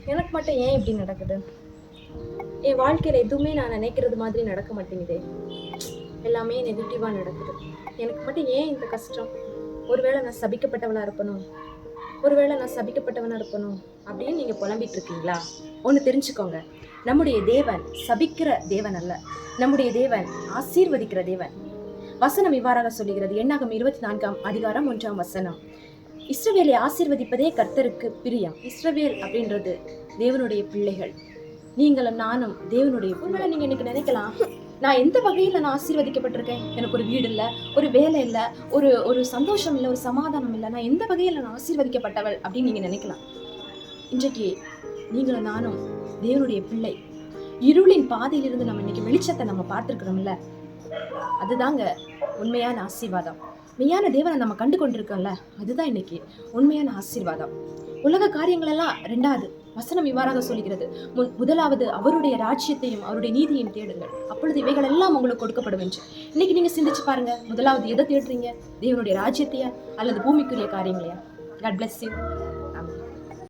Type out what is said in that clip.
எனக்கு மட்டும் ஏன் இப்படி நடக்குது? என் வாழ்க்கையில எதுவுமே நான் நினைக்கிறது மாதிரி நடக்க மாட்டேங்குதே. எல்லாமே நெகட்டிவா நடக்குது. எனக்கு மட்டும் ஏன் இந்த கஷ்டம்? ஒருவேளை நான் சபிக்கப்பட்டவளா இருப்பனோ? ஒருவேளை நான் சபிக்கப்பட்டவனா இருப்பனோ? அப்படின்னு நீங்க புலம்பிட்டு இருக்கீங்களா? ஒண்ணு தெரிஞ்சுக்கோங்க. நம்முடைய தேவன் சபிக்கிற தேவன் அல்ல. நம்முடைய தேவன் ஆசீர்வதிக்கிற தேவன். வசனம் இவ்வாறாக சொல்லுகிறது. என்னாகும் 24ஆம் அதிகாரம் 1ஆம் வசனம். இஸ்ரவேலை ஆசீர்வதிப்பதே கர்த்தருக்கு பிரியம். இஸ்ரவேல் அப்படின்றது தேவனுடைய பிள்ளைகள். நீங்களும் நானும் தேவனுடைய. ஒருவேளை நீங்க இன்னைக்கு நினைக்கலாம், நான் எந்த வகையில நான் ஆசீர்வதிக்கப்பட்டிருக்கேன்? எனக்கு ஒரு வீடு இல்ல, ஒரு வேலை இல்ல, ஒரு சந்தோஷம் இல்ல, ஒரு சமாதானம் இல்ல. நான் எந்த வகையில நான் ஆசீர்வதிக்கப்பட்டவள் அப்படின்னு நீங்க நினைக்கலாம். இன்றைக்கு நீங்களும் நானும் தேவனுடைய பிள்ளை. இருளின் பாதையிலிருந்து நம்ம இன்னைக்கு வெளிச்சத்தை நம்ம பார்த்திருக்கிறோம்ல, அதுதாங்க உண்மையான ஆசீர்வாதம். மெய்யான தேவனை நம்ம கண்டு கொண்டிருக்கோம்ல, அதுதான் இன்னைக்கு உண்மையான ஆசீர்வாதம். உலக காரியங்கள் எல்லாம் ரெண்டாவது. வசனம் இவ்வாறாக சொல்லுகிறது, முதலாவது அவருடைய ராஜ்யத்தையும் அவருடைய நீதியையும் தேடுங்கள், அப்பொழுது இவைகள் எல்லாம் உங்களுக்கு கொடுக்கப்படும் என்று. இன்னைக்கு நீங்க சிந்திச்சு பாருங்க, முதலாவது எதை தேடுறீங்க? தேவனுடைய ராஜ்யத்தையா அல்லது பூமிக்குரிய காரியங்களையா? God bless you.